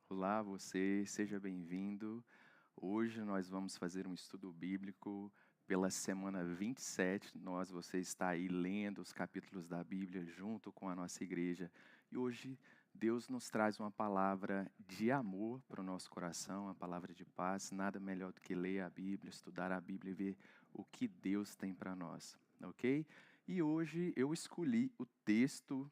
Olá, você, seja bem-vindo. Hoje nós vamos fazer um estudo bíblico pela semana 27. Você está aí lendo os capítulos da Bíblia junto com a nossa igreja. E hoje Deus nos traz uma palavra de amor para o nosso coração, uma palavra de paz. Nada melhor do que ler a Bíblia, estudar a Bíblia e ver o que Deus tem para nós, ok? E hoje eu escolhi o texto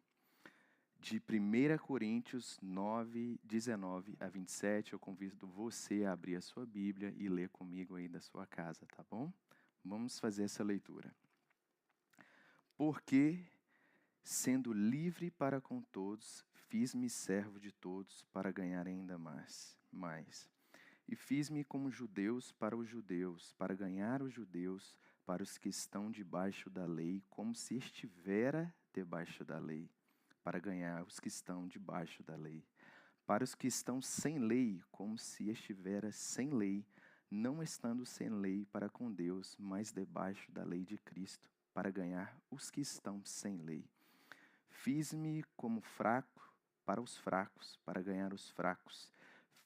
de 1 Coríntios 9, 19 a 27, eu convido você a abrir a sua Bíblia e ler comigo aí da sua casa, tá bom? Vamos fazer essa leitura. Porque, sendo livre para com todos, fiz-me servo de todos para ganhar ainda mais. E fiz-me como judeus para os judeus, para ganhar os judeus, para os que estão debaixo da lei, como se estivera debaixo da lei, para ganhar os que estão debaixo da lei. Para os que estão sem lei, como se estivera sem lei, não estando sem lei para com Deus, mas debaixo da lei de Cristo, para ganhar os que estão sem lei. Fiz-me como fraco para os fracos, para ganhar os fracos.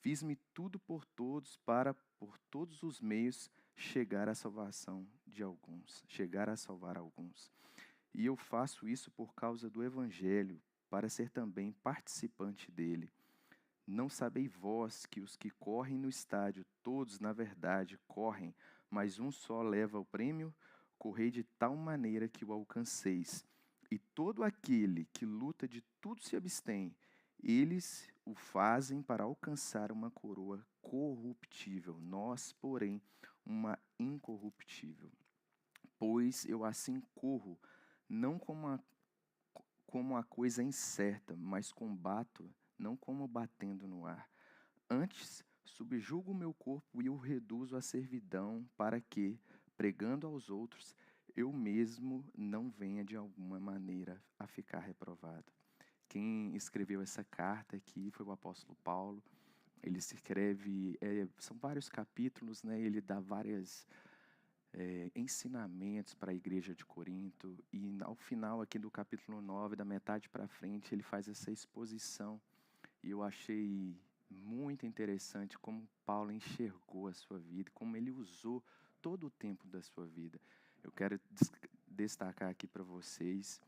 Fiz-me tudo por todos, para, por todos os meios, chegar à salvação de alguns, chegar a salvar alguns. E eu faço isso por causa do Evangelho, para ser também participante dele. Não sabeis vós que os que correm no estádio, todos na verdade correm, mas um só leva o prêmio? Correi de tal maneira que o alcanceis. E todo aquele que luta de tudo se abstém. Eles o fazem para alcançar uma coroa corruptível, nós, porém, uma incorruptível. Pois eu assim corro, não como a coisa incerta, mas combato, não como batendo no ar. Antes, subjugo o meu corpo e o reduzo à servidão, para que, pregando aos outros, eu mesmo não venha de alguma maneira a ficar reprovado. Quem escreveu essa carta aqui foi o apóstolo Paulo. Ele se escreve, são vários capítulos, né? Ele dá várias ensinamentos para a igreja de Corinto, e ao final aqui do capítulo 9, da metade para frente, ele faz essa exposição, e eu achei muito interessante como Paulo enxergou a sua vida, como ele usou todo o tempo da sua vida. Eu quero destacar aqui para vocês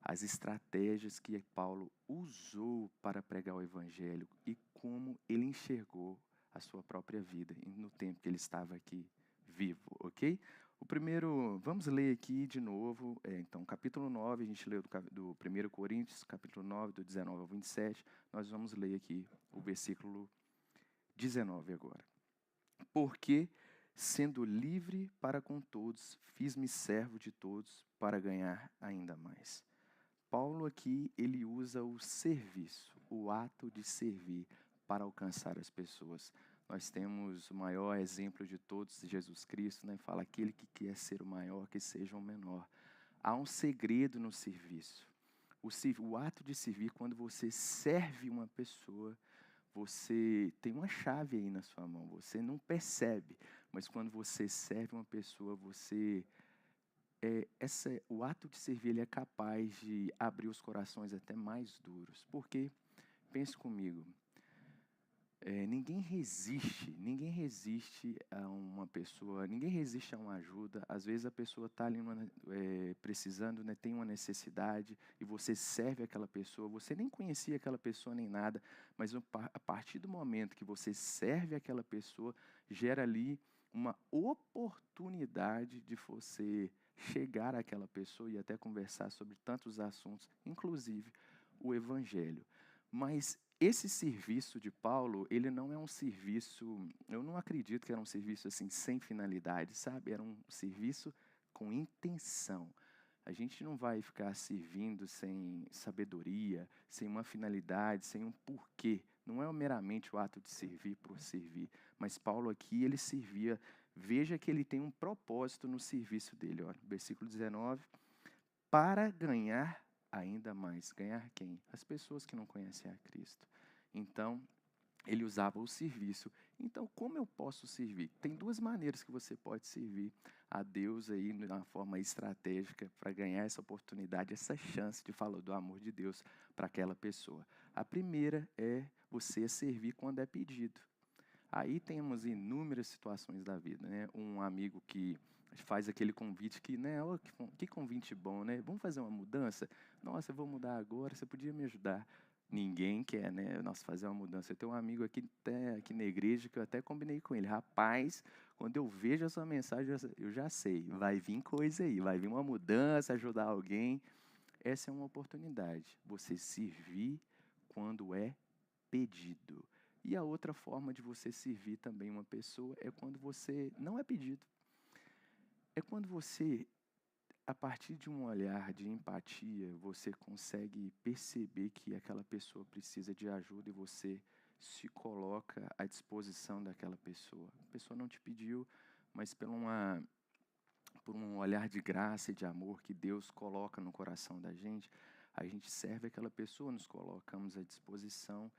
as estratégias que Paulo usou para pregar o evangelho e como ele enxergou a sua própria vida no tempo que ele estava aqui vivo, ok? O primeiro, vamos ler aqui de novo, então, capítulo 9, a gente leu do 1 Coríntios, capítulo 9, do 19 ao 27, nós vamos ler aqui o versículo 19 agora. Porque, sendo livre para com todos, fiz-me servo de todos para ganhar ainda mais. Paulo aqui, ele usa o serviço, o ato de servir para alcançar as pessoas. Nós temos o maior exemplo de todos, Jesus Cristo, né? Fala, aquele que quer ser o maior, que seja o menor. Há um segredo no serviço. O ato de servir, quando você serve uma pessoa, você tem uma chave aí na sua mão, você não percebe, mas quando você serve uma pessoa, o ato de servir ele é capaz de abrir os corações até mais duros. Porque, pense comigo, ninguém resiste a uma pessoa, ninguém resiste a uma ajuda. Às vezes a pessoa está ali precisando, né, tem uma necessidade, e você serve aquela pessoa, você nem conhecia aquela pessoa nem nada, mas a partir do momento que você serve aquela pessoa, gera ali uma oportunidade de você chegar àquela pessoa e até conversar sobre tantos assuntos, inclusive o evangelho. Mas esse serviço de Paulo, ele não é um serviço, eu não acredito que era um serviço assim sem finalidade, sabe? Era um serviço com intenção. A gente não vai ficar servindo sem sabedoria, sem uma finalidade, sem um porquê. Não é meramente o ato de servir por servir. Mas Paulo aqui, ele servia. Veja que ele tem um propósito no serviço dele. Olha, versículo 19. Para ganhar ainda mais. Ganhar quem? As pessoas que não conhecem a Cristo. Então, ele usava o serviço. Então, como eu posso servir? Tem duas maneiras que você pode servir a Deus aí de uma forma estratégica para ganhar essa oportunidade, essa chance de falar do amor de Deus para aquela pessoa. A primeira é você a servir quando é pedido. Aí temos inúmeras situações da vida, né? Um amigo que faz aquele convite que, né? Oh, que convite bom, né? Vamos fazer uma mudança? Nossa, eu vou mudar agora, você podia me ajudar? Ninguém quer, né? Nossa, fazer uma mudança. Eu tenho um amigo aqui na igreja que eu até combinei com ele. Rapaz, quando eu vejo a sua mensagem, eu já sei, vai vir coisa aí, vai vir uma mudança, ajudar alguém. Essa é uma oportunidade, você servir quando é pedido. E a outra forma de você servir também uma pessoa é quando você não é pedido. É quando você, a partir de um olhar de empatia, você consegue perceber que aquela pessoa precisa de ajuda e você se coloca à disposição daquela pessoa. A pessoa não te pediu, mas por um olhar de graça e de amor que Deus coloca no coração da gente, a gente serve aquela pessoa, nos colocamos à disposição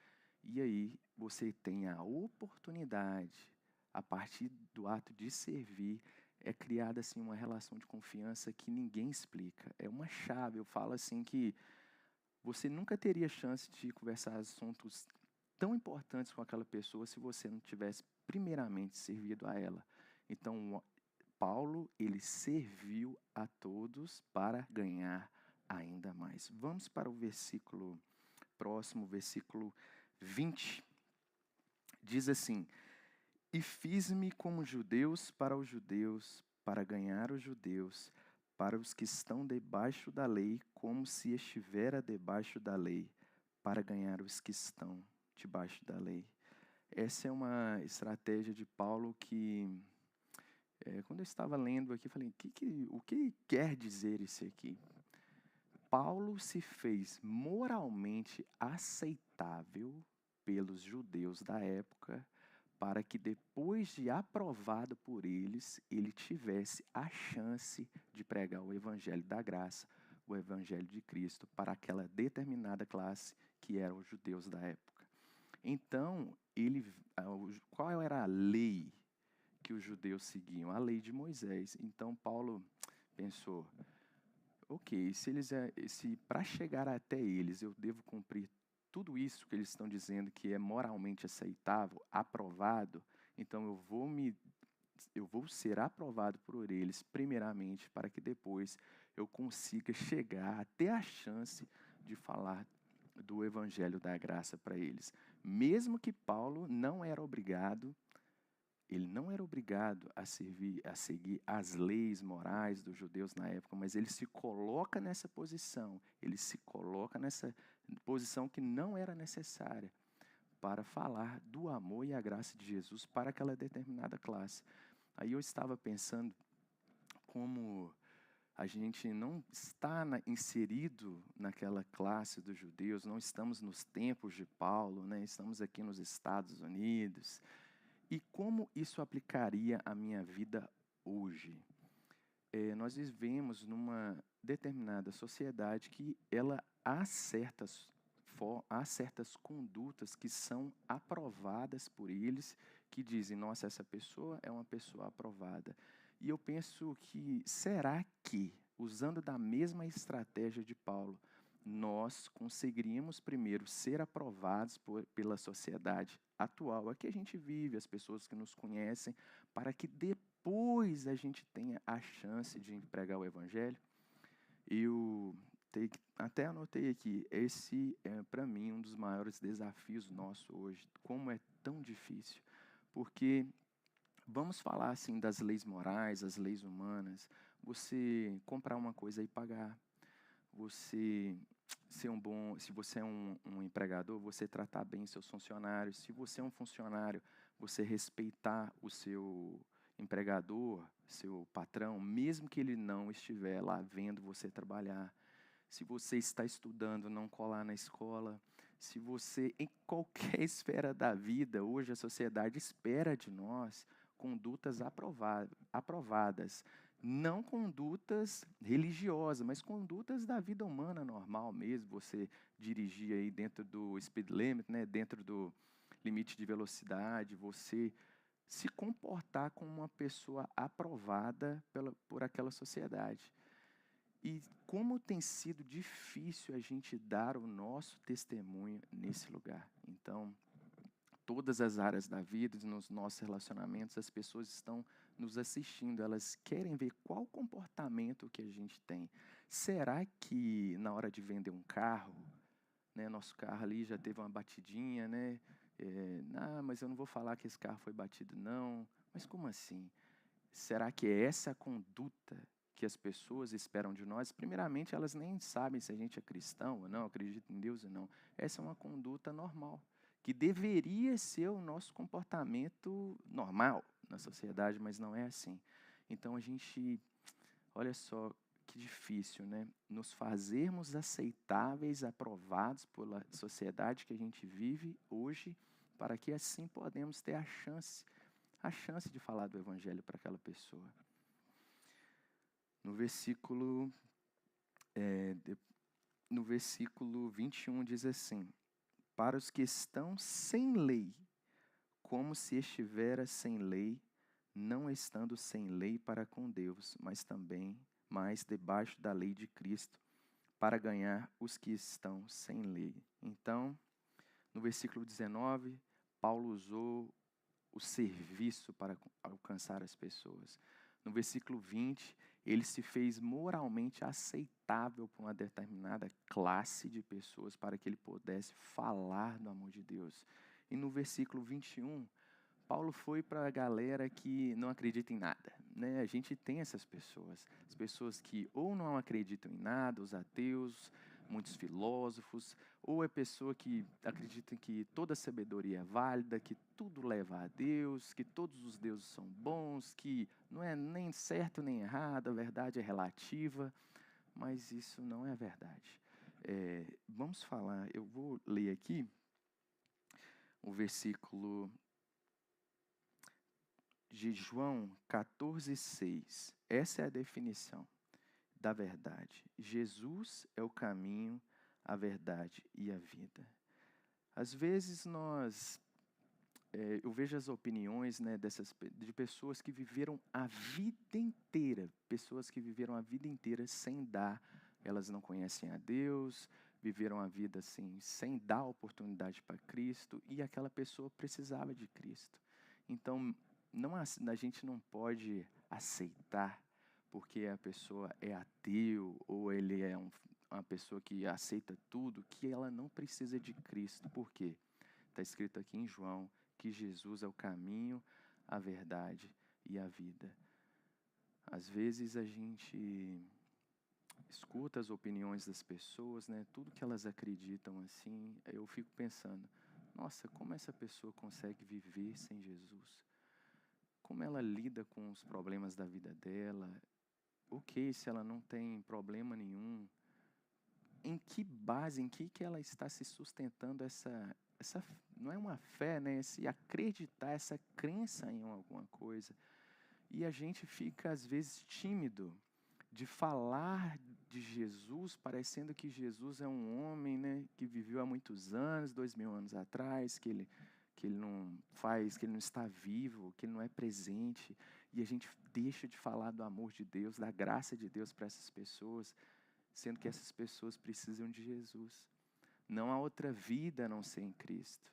e aí você tem a oportunidade, a partir do ato de servir, é criada assim uma relação de confiança que ninguém explica. É uma chave. Eu falo assim que você nunca teria chance de conversar assuntos tão importantes com aquela pessoa se você não tivesse primeiramente servido a ela. Então, Paulo, ele serviu a todos para ganhar ainda mais. Vamos para o versículo próximo, versículo 20. Diz assim: E fiz-me como judeus para os judeus, para ganhar os judeus, para os que estão debaixo da lei, como se estivera debaixo da lei, para ganhar os que estão debaixo da lei. Essa é uma estratégia de Paulo que, quando eu estava lendo aqui, falei, o que quer dizer isso aqui? Paulo se fez moralmente aceitável pelos judeus da época, para que depois de aprovado por eles, ele tivesse a chance de pregar o evangelho da graça, o evangelho de Cristo, para aquela determinada classe que eram os judeus da época. Então, qual era a lei que os judeus seguiam? A lei de Moisés. Então, Paulo pensou, ok, se para chegar até eles eu devo cumprir tudo isso que eles estão dizendo que é moralmente aceitável, aprovado, então eu vou ser aprovado por eles primeiramente para que depois eu consiga chegar até a chance de falar do evangelho da graça para eles. Mesmo que Paulo não era obrigado, ele não era obrigado a seguir as leis morais dos judeus na época, mas ele se coloca nessa posição, ele se coloca nessa posição que não era necessária para falar do amor e a graça de Jesus para aquela determinada classe. Aí eu estava pensando como a gente não está inserido naquela classe dos judeus, não estamos nos tempos de Paulo, né? Estamos aqui nos Estados Unidos. E como isso aplicaria à minha vida hoje? Nós vivemos numa determinada sociedade que há certas condutas que são aprovadas por eles, que dizem, nossa, essa pessoa é uma pessoa aprovada. E eu penso que, será que, usando da mesma estratégia de Paulo, nós conseguiríamos primeiro ser aprovados pela sociedade atual, a que a gente vive, as pessoas que nos conhecem, para que depois a gente tenha a chance de pregar o evangelho? Eu até anotei aqui, esse é para mim um dos maiores desafios nossos hoje, como é tão difícil, porque vamos falar assim das leis morais, as leis humanas, você comprar uma coisa e pagar, você se você é um empregador, você tratar bem seus funcionários. Se você é um funcionário, você respeitar o seu empregador, seu patrão, mesmo que ele não estiver lá vendo você trabalhar. Se você está estudando, não colar na escola. Se você, em qualquer esfera da vida, hoje a sociedade espera de nós condutas aprovadas. Não condutas religiosas, mas condutas da vida humana normal mesmo. Você dirigir aí dentro do speed limit, né, dentro do limite de velocidade, você se comportar como uma pessoa aprovada por aquela sociedade. E como tem sido difícil a gente dar o nosso testemunho nesse lugar. Então, todas as áreas da vida, nos nossos relacionamentos, as pessoas estão nos assistindo, elas querem ver qual comportamento que a gente tem. Será que na hora de vender um carro, né, nosso carro ali já teve uma batidinha, né? Mas eu não vou falar que esse carro foi batido, não. Mas como assim? Será que é essa a conduta que as pessoas esperam de nós? Primeiramente, elas nem sabem se a gente é cristão ou não, acredita em Deus ou não. Essa é uma conduta normal, que deveria ser o nosso comportamento normal na sociedade, mas não é assim. Então a gente, olha só que difícil, né? Nos fazermos aceitáveis, aprovados pela sociedade que a gente vive hoje, para que assim podemos ter a chance de falar do evangelho para aquela pessoa. No versículo 21 diz assim: para os que estão sem lei, como se estivera sem lei, não estando sem lei para com Deus, mas debaixo da lei de Cristo, para ganhar os que estão sem lei. Então, no versículo 19, Paulo usou o serviço para alcançar as pessoas. No versículo 20, ele se fez moralmente aceitável para uma determinada classe de pessoas para que ele pudesse falar do amor de Deus. E no versículo 21, Paulo foi para a galera que não acredita em nada, né? A gente tem essas pessoas, as pessoas que ou não acreditam em nada, os ateus, muitos filósofos, ou é pessoa que acredita que toda sabedoria é válida, que tudo leva a Deus, que todos os deuses são bons, que não é nem certo nem errado, a verdade é relativa, mas isso não é a verdade. Vamos falar, eu vou ler aqui o versículo de João 14,6. Essa é a definição da verdade. Jesus é o caminho, a verdade e a vida. Às vezes eu vejo as opiniões, né, de pessoas que viveram a vida inteira, sem dar, elas não conhecem a Deus, viveram a vida assim, sem dar oportunidade para Cristo, e aquela pessoa precisava de Cristo. Então, a gente não pode aceitar porque a pessoa é ateu ou ele é uma pessoa que aceita tudo, que ela não precisa de Cristo. Por quê? Está escrito aqui em João que Jesus é o caminho, a verdade e a vida. Às vezes a gente escuta as opiniões das pessoas, né? Tudo que elas acreditam assim, eu fico pensando, nossa, como essa pessoa consegue viver sem Jesus? Como ela lida com os problemas da vida dela? Ok, se ela não tem problema nenhum, em que base, em que ela está se sustentando essa não é uma fé, né? Esse acreditar, essa crença em alguma coisa. E a gente fica, às vezes, tímido de falar de Jesus, parecendo que Jesus é um homem, né, que viveu há muitos anos, 2000 anos atrás, que ele não faz, que ele não está vivo, que ele não é presente. E a gente deixa de falar do amor de Deus, da graça de Deus para essas pessoas, sendo que essas pessoas precisam de Jesus. Não há outra vida a não ser em Cristo.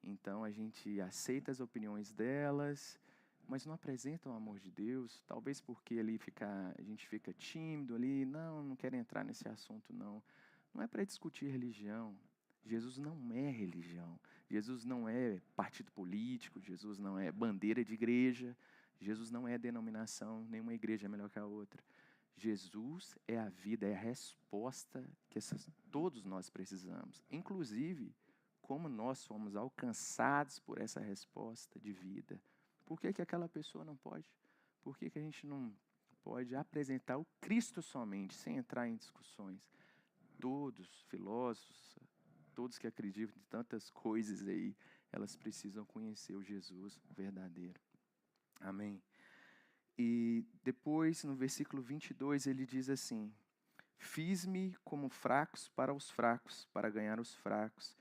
Então a gente aceita as opiniões delas, mas não apresentam o amor de Deus, talvez porque a gente fica tímido ali, não quero entrar nesse assunto não. Não é para discutir religião. Jesus não é religião. Jesus não é partido político, Jesus não é bandeira de igreja, Jesus não é denominação, nenhuma igreja é melhor que a outra. Jesus é a vida, é a resposta que todos nós precisamos. Inclusive, como nós fomos alcançados por essa resposta de vida. Por que aquela pessoa não pode? Por que a gente não pode apresentar o Cristo somente, sem entrar em discussões? Todos, filósofos, todos que acreditam em tantas coisas aí, elas precisam conhecer o Jesus verdadeiro. Amém? E depois, no versículo 22, ele diz assim: fiz-me como fracos para os fracos, para ganhar os fracos.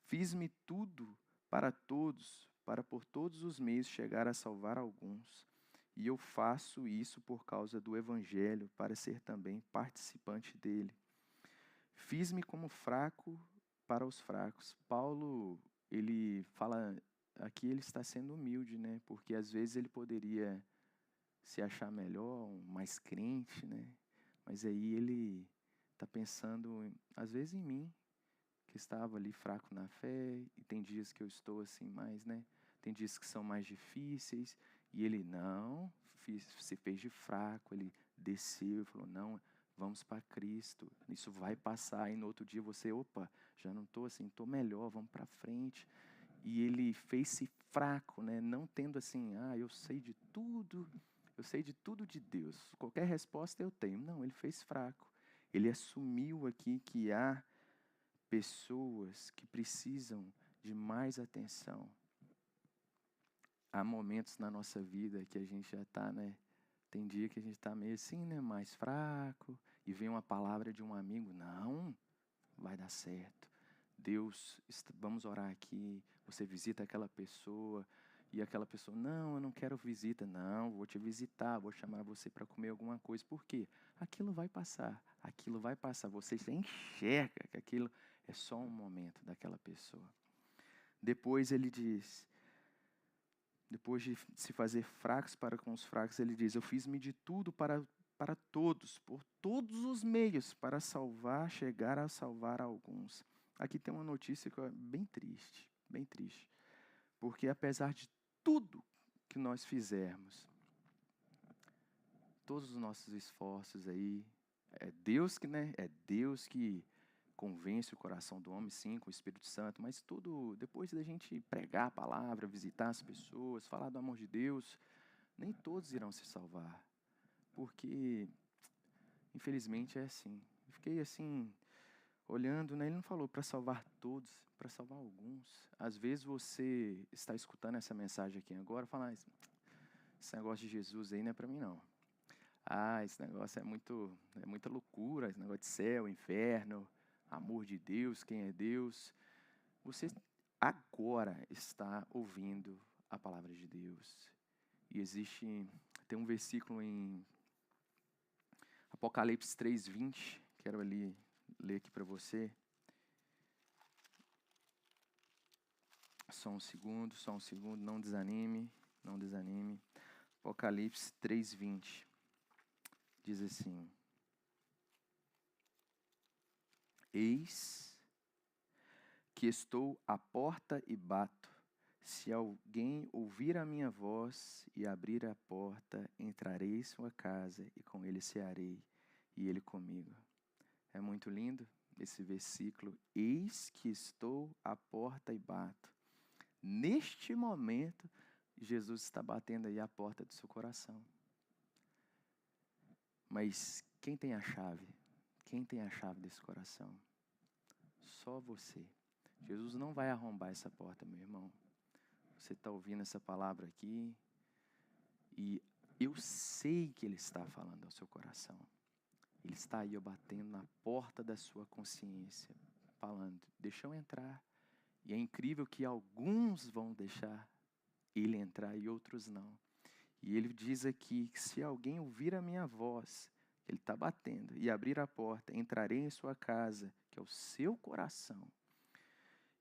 Fiz-me tudo para todos, para por todos os meios chegar a salvar alguns. E eu faço isso por causa do Evangelho, para ser também participante dele. Fiz-me como fraco para os fracos. Paulo, ele fala aqui ele está sendo humilde, né? Porque às vezes ele poderia se achar melhor, mais crente, né? Mas aí ele está pensando, às vezes, em mim, que estava ali fraco na fé, e tem dias que eu estou assim mais, né? Tem dias que são mais difíceis, e ele não se fez de fraco, ele desceu e falou, não, vamos para Cristo, isso vai passar, e no outro dia você, opa, já não estou assim, estou melhor, vamos para frente. E ele fez-se fraco, né? Não tendo assim, eu sei de tudo de Deus, qualquer resposta eu tenho. Não, ele fez fraco. Ele assumiu aqui que há pessoas que precisam de mais atenção. Há momentos na nossa vida que a gente já está, né? Tem dia que a gente está meio assim, né? Mais fraco. E vem uma palavra de um amigo. Não, vai dar certo. Deus, vamos orar aqui. Você visita aquela pessoa. E aquela pessoa, não, eu não quero visita. Não, vou te visitar, vou chamar você para comer alguma coisa. Por quê? Aquilo vai passar. Aquilo vai passar. Você já enxerga que aquilo é só um momento daquela pessoa. Depois ele diz, depois de se fazer fracos para com os fracos, ele diz, eu fiz-me de tudo para todos, por todos os meios, para salvar, chegar a salvar alguns. Aqui tem uma notícia que é bem triste, bem triste. Porque apesar de tudo que nós fizermos, todos os nossos esforços aí, é Deus que, né? É Deus que convence o coração do homem, sim, com o Espírito Santo, mas tudo, depois da gente pregar a palavra, visitar as pessoas, falar do amor de Deus, nem todos irão se salvar. Porque, infelizmente, é assim. Eu fiquei assim, olhando, né? Ele não falou para salvar todos, para salvar alguns. Às vezes você está escutando essa mensagem aqui agora e fala, esse negócio de Jesus aí não é para mim não. Esse negócio é muita loucura, esse negócio de céu, inferno, amor de Deus, quem é Deus. Você agora está ouvindo a palavra de Deus. E tem um versículo em Apocalipse 3:20, quero ler aqui para você. Só um segundo, não desanime. Apocalipse 3:20 diz assim: Eis que estou à porta e bato. Se alguém ouvir a minha voz e abrir a porta, entrarei em sua casa e com ele cearei, e ele comigo. É muito lindo esse versículo. Eis que estou à porta e bato. Neste momento, Jesus está batendo aí a porta do seu coração. Mas quem tem a chave? Quem tem a chave desse coração? Só você. Jesus não vai arrombar essa porta, meu irmão. Você está ouvindo essa palavra aqui e eu sei que Ele está falando ao seu coração. Ele está aí batendo na porta da sua consciência, falando, deixa eu entrar. E é incrível que alguns vão deixar Ele entrar e outros não. E Ele diz aqui que se alguém ouvir a minha voz, Ele está batendo, e abrir a porta, entrarei em sua casa, que é o seu coração,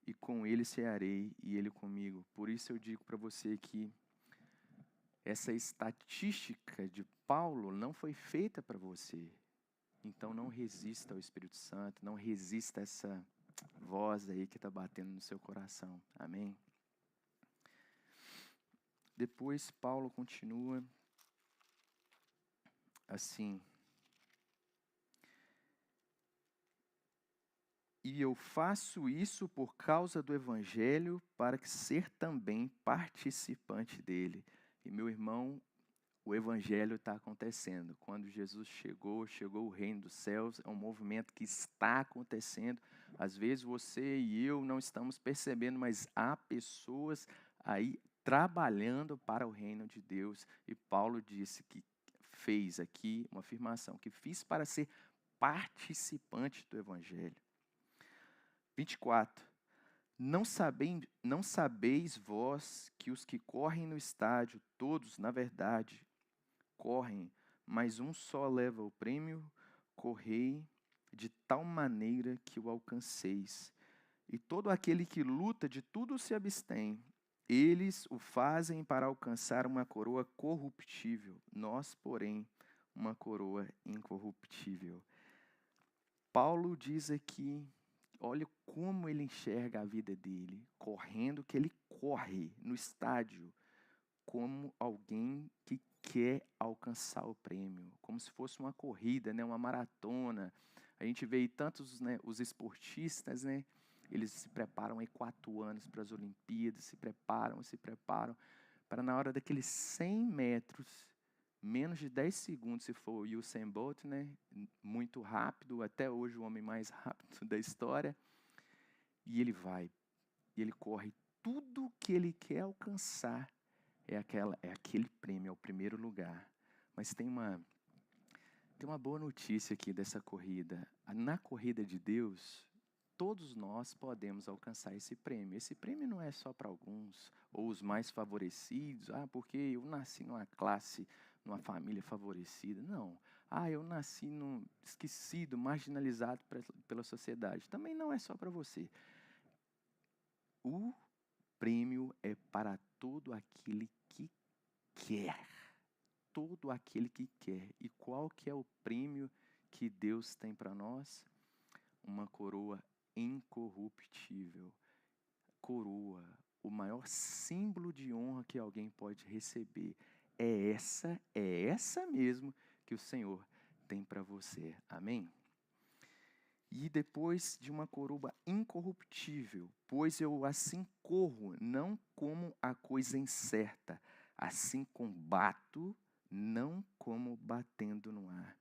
e com ele cearei e ele comigo. Por isso eu digo para você que essa estatística de Paulo não foi feita para você. Então não resista ao Espírito Santo, não resista a essa voz aí que está batendo no seu coração. Amém? Depois Paulo continua assim: e eu faço isso por causa do Evangelho, para ser também participante dele. E meu irmão, o Evangelho está acontecendo. Quando Jesus chegou o reino dos céus, é um movimento que está acontecendo. Às vezes você e eu não estamos percebendo, mas há pessoas aí trabalhando para o reino de Deus. E Paulo disse que fez aqui uma afirmação, que fiz para ser participante do Evangelho. 24. Não sabeis vós que os que correm no estádio, todos, na verdade, correm, mas um só leva o prêmio? Correi de tal maneira que o alcanceis. E todo aquele que luta de tudo se abstém. Eles o fazem para alcançar uma coroa corruptível, nós, porém, uma coroa incorruptível. Paulo diz aqui, olha como ele enxerga a vida dele, correndo, que ele corre no estádio, como alguém que quer alcançar o prêmio, como se fosse uma corrida, né, uma maratona. A gente vê aí tantos, né, os esportistas, né, eles se preparam aí 4 anos para as Olimpíadas, se preparam, para na hora daqueles 100 metros, menos de 10 segundos, se for o Usain Bolt, né, muito rápido, até hoje o homem mais rápido da história, e ele vai, e ele corre tudo que ele quer alcançar, é aquele prêmio, é o primeiro lugar. Mas tem uma boa notícia aqui dessa corrida. Na corrida de Deus, todos nós podemos alcançar esse prêmio. Esse prêmio não é só para alguns, ou os mais favorecidos. Porque eu nasci numa família favorecida. Não. Eu nasci esquecido, marginalizado pela sociedade. Também não é só para você. O prêmio é para todo aquele que quer. Todo aquele que quer. E qual que é o prêmio que Deus tem para nós? Uma coroa incorruptível. Coroa, o maior símbolo de honra que alguém pode receber. É essa mesmo que o Senhor tem para você. Amém? E depois de uma coroa incorruptível, pois eu assim corro, não como a coisa incerta, assim combato, não como batendo no ar.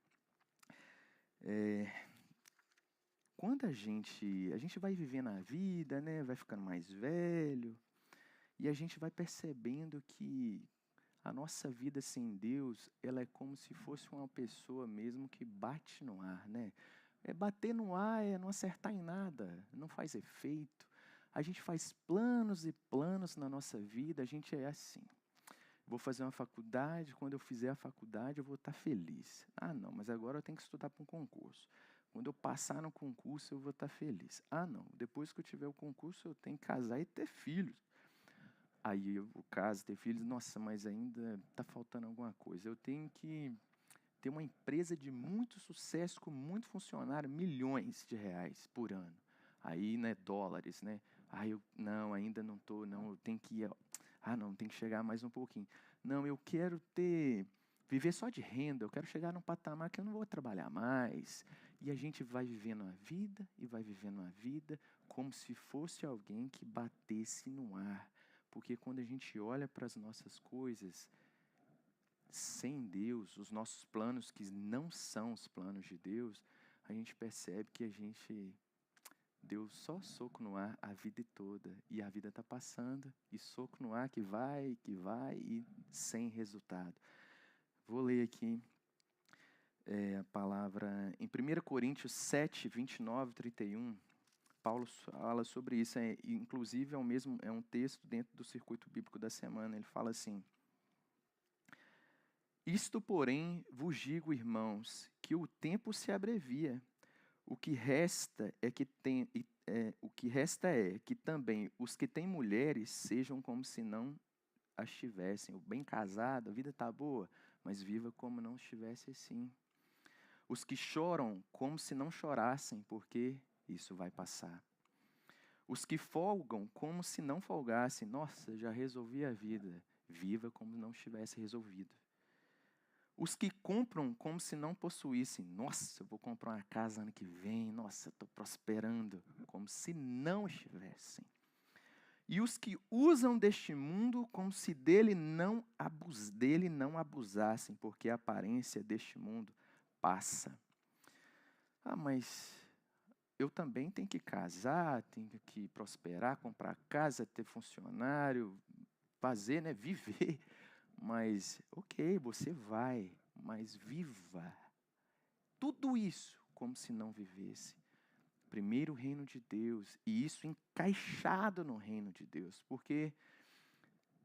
Quando a gente vai vivendo a vida, né, vai ficando mais velho, e a gente vai percebendo que a nossa vida sem Deus, ela é como se fosse uma pessoa mesmo que bate no ar, né? Bater no ar é não acertar em nada, não faz efeito. A gente faz planos e planos na nossa vida, a gente é assim. Vou fazer uma faculdade, quando eu fizer a faculdade eu vou estar feliz. Não, mas agora eu tenho que estudar para um concurso. Quando eu passar no concurso eu vou estar feliz. Não, depois que eu tiver o concurso eu tenho que casar e ter filhos. Aí eu caso, ter filhos, nossa, mas ainda está faltando alguma coisa. Eu tenho que ter uma empresa de muito sucesso, com muito funcionário, milhões de reais por ano. Aí, né, dólares, né? Não, ainda não estou, não, eu tenho que ir, não, tem que chegar mais um pouquinho. Não, eu quero viver só de renda, eu quero chegar num patamar que eu não vou trabalhar mais. E a gente vai vivendo a vida, e vai vivendo a vida, como se fosse alguém que batesse no ar. Porque quando a gente olha para as nossas coisas, sem Deus, os nossos planos que não são os planos de Deus, a gente percebe que a gente deu só soco no ar a vida toda. E a vida está passando, e soco no ar que vai, e sem resultado. Vou ler aqui a palavra em 1 Coríntios 7, 29 e 31. Paulo fala sobre isso, inclusive é um texto dentro do circuito bíblico da semana. Ele fala assim: isto, porém, vos digo, irmãos, que o tempo se abrevia. O que resta é que também os que têm mulheres sejam como se não as tivessem. O bem casado, a vida está boa, mas viva como não estivesse assim. Os que choram como se não chorassem, porque isso vai passar. Os que folgam como se não folgassem. Nossa, já resolvi a vida. Viva como não estivesse resolvido. Os que compram como se não possuíssem. Nossa, eu vou comprar uma casa ano que vem. Nossa, estou prosperando. Como se não estivessem. E os que usam deste mundo como se dele não abusassem, porque a aparência deste mundo passa. Mas eu também tenho que casar, tenho que prosperar, comprar casa, ter funcionário, fazer, né, viver. Mas, ok, você vai, mas viva. Tudo isso como se não vivesse. Primeiro o reino de Deus, e isso encaixado no reino de Deus. Porque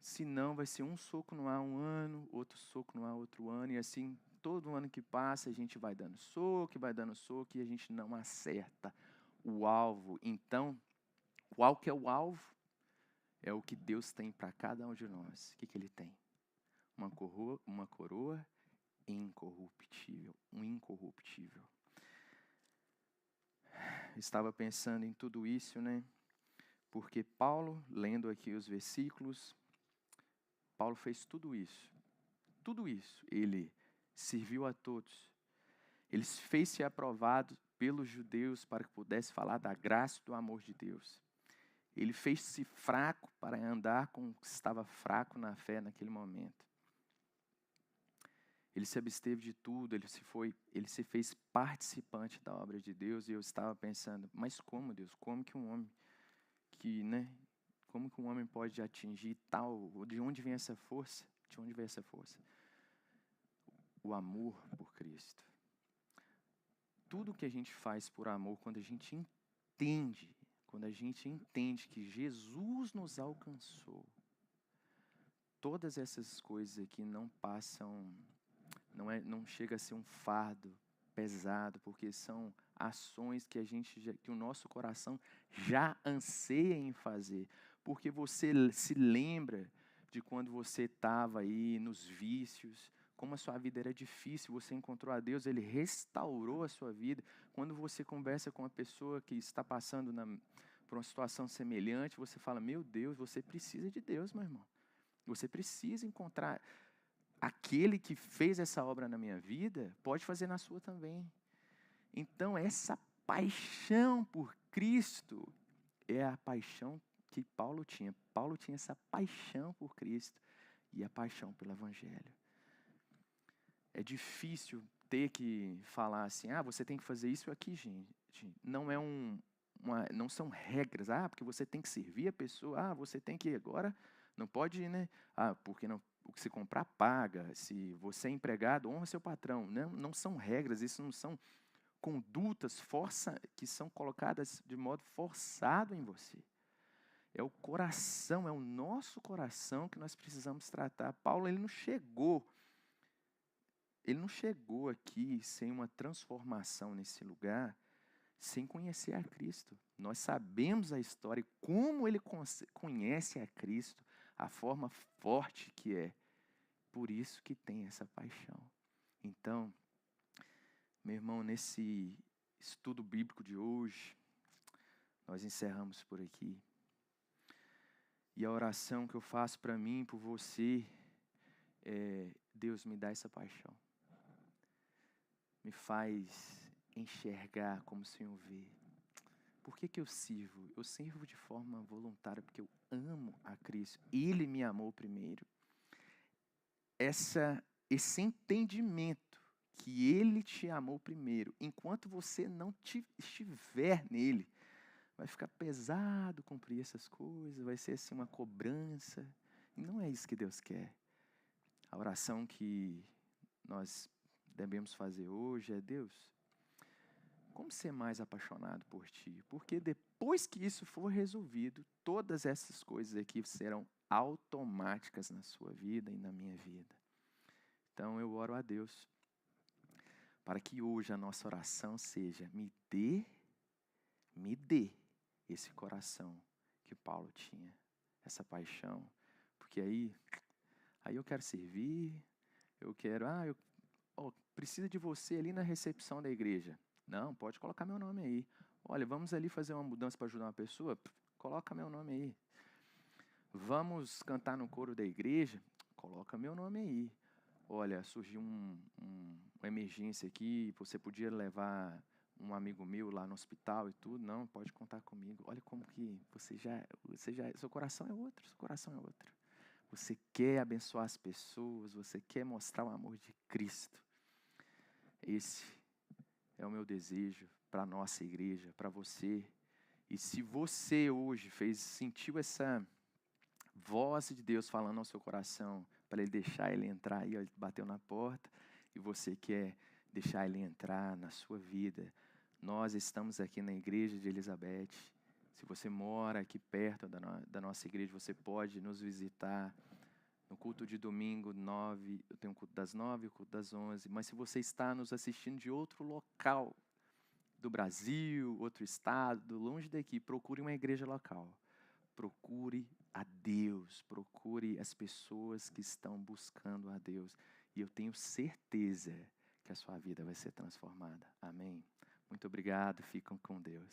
senão vai ser um soco no ar um ano, outro soco no ar outro ano, e assim, todo ano que passa a gente vai dando soco, e a gente não acerta o alvo. Então, qual que é o alvo? é o que Deus tem para cada um de nós. O que Ele tem? Uma coroa incorruptível, um incorruptível. Estava pensando em tudo isso, né? Porque Paulo, lendo aqui os versículos, Paulo fez tudo isso. Tudo isso. Ele serviu a todos. Ele fez-se aprovado pelos judeus para que pudesse falar da graça e do amor de Deus. Ele fez-se fraco para andar com o que estava fraco na fé naquele momento. Ele se absteve de tudo, ele se fez participante da obra de Deus. E eu estava pensando, mas como, Deus? Como que um homem como que um homem pode atingir tal? De onde vem essa força? De onde vem essa força? O amor por Cristo. Tudo que a gente faz por amor, quando a gente entende que Jesus nos alcançou, todas essas coisas aqui não passam, não chega a ser um fardo pesado, porque são ações que que o nosso coração já anseia em fazer, porque você se lembra de quando você estava aí nos vícios, como a sua vida era difícil, você encontrou a Deus, Ele restaurou a sua vida. Quando você conversa com uma pessoa que está passando por uma situação semelhante, você fala, meu Deus, você precisa de Deus, meu irmão. Você precisa encontrar aquele que fez essa obra na minha vida, pode fazer na sua também. Então, essa paixão por Cristo é a paixão que Paulo tinha. Paulo tinha essa paixão por Cristo e a paixão pelo Evangelho. É difícil ter que falar assim, você tem que fazer isso aqui, gente. Não é não são regras. Porque você tem que servir a pessoa. Você tem que agora, não pode, né? Porque não, o que você comprar, paga. Se você é empregado, honra seu patrão. Não são regras, isso não são condutas que são colocadas de modo forçado em você. É o coração, é o nosso coração que nós precisamos tratar. Paulo, ele não chegou aqui sem uma transformação nesse lugar, sem conhecer a Cristo. Nós sabemos a história, como ele conhece a Cristo, a forma forte que é. Por isso que tem essa paixão. Então, meu irmão, nesse estudo bíblico de hoje, nós encerramos por aqui. E a oração que eu faço para mim e por você é: Deus, me dá essa paixão. Me faz enxergar como o Senhor vê. Por que eu sirvo? Eu sirvo de forma voluntária porque eu amo a Cristo. Ele me amou primeiro. Esse entendimento que Ele te amou primeiro, enquanto você não estiver nele, vai ficar pesado cumprir essas coisas, vai ser assim uma cobrança. E não é isso que Deus quer. A oração que nós devemos fazer hoje é: Deus, como ser mais apaixonado por Ti? Porque depois que isso for resolvido, todas essas coisas aqui serão automáticas na sua vida e na minha vida. Então eu oro a Deus para que hoje a nossa oração seja: me dê esse coração que Paulo tinha, essa paixão. Porque aí eu quero servir, eu quero, preciso de você ali na recepção da igreja. Não, pode colocar meu nome aí. Olha, vamos ali fazer uma mudança para ajudar uma pessoa? Coloca meu nome aí. Vamos cantar no coro da igreja? Coloca meu nome aí. Olha, surgiu uma emergência aqui, você podia levar um amigo meu lá no hospital e tudo? Não, pode contar comigo. Olha como que seu coração é outro. Você quer abençoar as pessoas, você quer mostrar o amor de Cristo. Esse é o meu desejo para a nossa igreja, para você. E se você hoje sentiu essa voz de Deus falando ao seu coração, para Ele deixar Ele entrar aí, Ele bateu na porta, e você quer deixar Ele entrar na sua vida, nós estamos aqui na igreja de Elizabeth. Se você mora aqui perto da nossa igreja, você pode nos visitar. No culto de domingo, 9, eu tenho um culto das 9 e o culto das 11. Mas se você está nos assistindo de outro local do Brasil, outro estado, longe daqui, procure uma igreja local. Procure a Deus, procure as pessoas que estão buscando a Deus. E eu tenho certeza que a sua vida vai ser transformada. Amém? Muito obrigado, ficam com Deus.